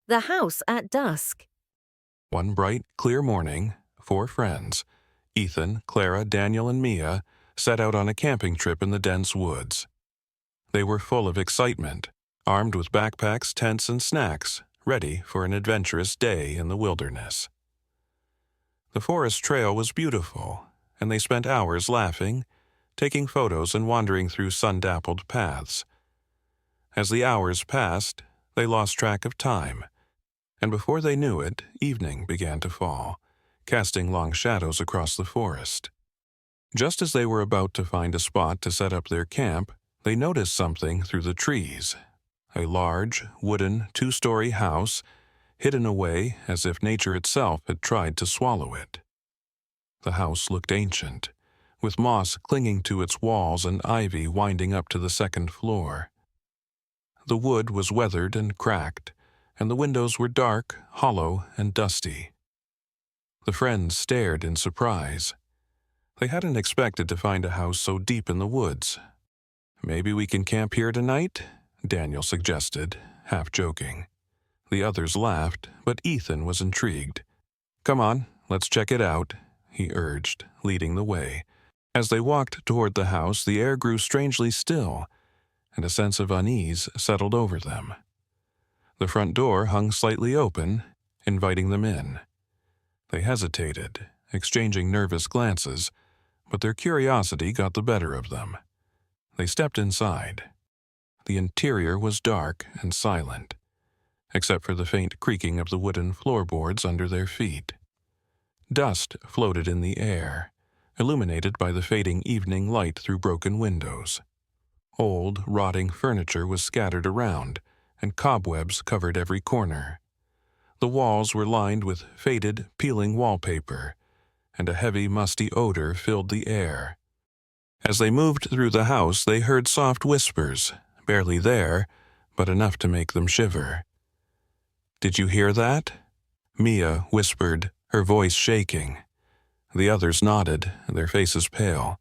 The house at dusk. One bright, clear morning, 4 friends, Ethan, Clara, Daniel, and Mia, set out on a camping trip in the dense woods. They were full of excitement, armed with backpacks, tents, and snacks, ready for an adventurous day in the wilderness. The forest trail was beautiful, and they spent hours laughing, taking photos, and wandering through sun-dappled paths. As the hours passed, they lost track of time, and before they knew it, evening began to fall, casting long shadows across the forest. Just as they were about to find a spot to set up their camp, they noticed something through the trees. A large, wooden, 2-story house, hidden away as if nature itself had tried to swallow it. The house looked ancient, with moss clinging to its walls and ivy winding up to the second floor. The wood was weathered and cracked, and the windows were dark, hollow, and dusty. The friends stared in surprise. They hadn't expected to find a house so deep in the woods. "Maybe we can camp here tonight?" Daniel suggested, half joking. The others laughed, but Ethan was intrigued. "Come on, let's check it out," he urged, leading the way. As they walked toward the house, the air grew strangely still, and a sense of unease settled over them. The front door hung slightly open, inviting them in. They hesitated, exchanging nervous glances, but their curiosity got the better of them. They stepped inside. The interior was dark and silent, except for the faint creaking of the wooden floorboards under their feet. Dust floated in the air, illuminated by the fading evening light through broken windows. Old, rotting furniture was scattered around, and cobwebs covered every corner. The walls were lined with faded, peeling wallpaper, and a heavy, musty odor filled the air. As they moved through the house, they heard soft whispers, barely there, but enough to make them shiver. "Did you hear that?" Mia whispered, her voice shaking. The others nodded, their faces pale.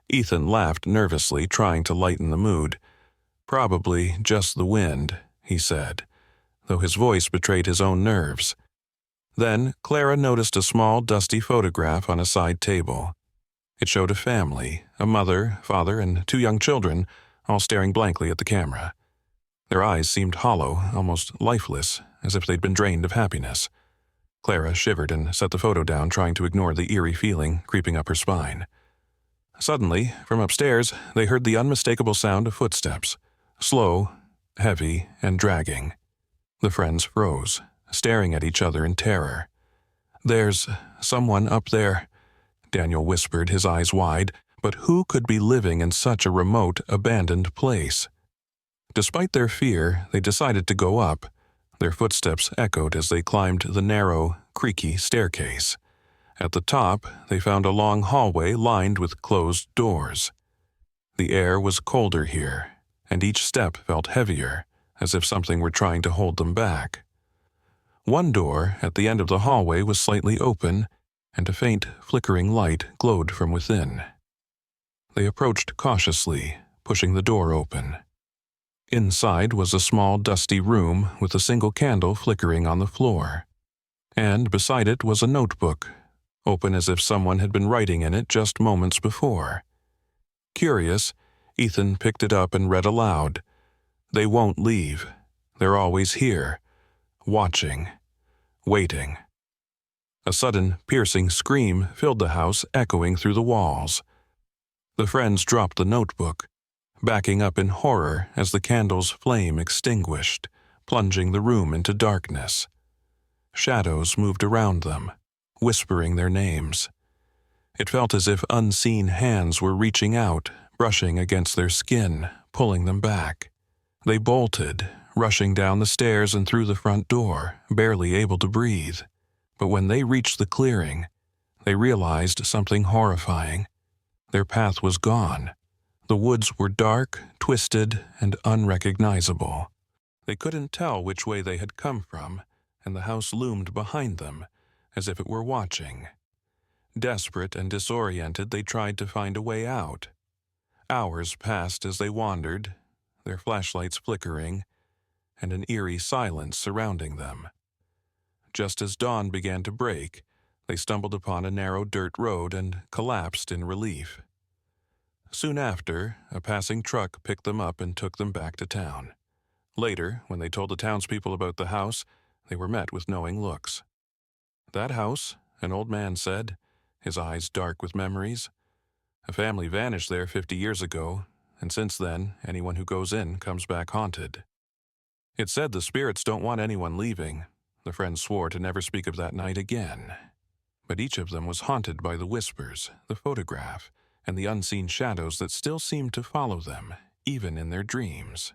Ethan laughed nervously, trying to lighten the mood. "Probably just the wind," he said, though his voice betrayed his own nerves. Then Clara noticed a small, dusty photograph on a side table. It showed a family, a mother, father, and 2 young children, all staring blankly at the camera. Their eyes seemed hollow, almost lifeless, as if they'd been drained of happiness. Clara shivered and set the photo down, trying to ignore the eerie feeling creeping up her spine. Suddenly, from upstairs, they heard the unmistakable sound of footsteps, slow, heavy, and dragging. The friends froze, staring at each other in terror. "There's someone up there," Daniel whispered, his eyes wide, but who could be living in such a remote, abandoned place? Despite their fear, they decided to go up. Their footsteps echoed as they climbed the narrow, creaky staircase. At the top, they found a long hallway lined with closed doors. The air was colder here, and each step felt heavier, as if something were trying to hold them back. One door at the end of the hallway was slightly open, and a faint, flickering light glowed from within. They approached cautiously, pushing the door open. Inside was a small, dusty room with a single candle flickering on the floor. And beside it was a notebook, open as if someone had been writing in it just moments before. Curious, Ethan picked it up and read aloud. "They won't leave. They're always here, watching, waiting." A sudden, piercing scream filled the house, echoing through the walls. The friends dropped the notebook, backing up in horror as the candle's flame extinguished, plunging the room into darkness. Shadows moved around them, whispering their names. It felt as if unseen hands were reaching out, brushing against their skin, pulling them back. They bolted, rushing down the stairs and through the front door, barely able to breathe. But when they reached the clearing, they realized something horrifying. Their path was gone. The woods were dark, twisted, and unrecognizable. They couldn't tell which way they had come from, and the house loomed behind them, as if it were watching. Desperate and disoriented, they tried to find a way out. Hours passed as they wandered, their flashlights flickering, and an eerie silence surrounding them. Just as dawn began to break, they stumbled upon a narrow dirt road and collapsed in relief. Soon after, a passing truck picked them up and took them back to town. Later, when they told the townspeople about the house, they were met with knowing looks. "That house," an old man said, his eyes dark with memories. "A family vanished there 50 years ago, and since then, anyone who goes in comes back haunted." It said the spirits don't want anyone leaving. The friends swore to never speak of that night again. But each of them was haunted by the whispers, the photograph, and the unseen shadows that still seemed to follow them, even in their dreams.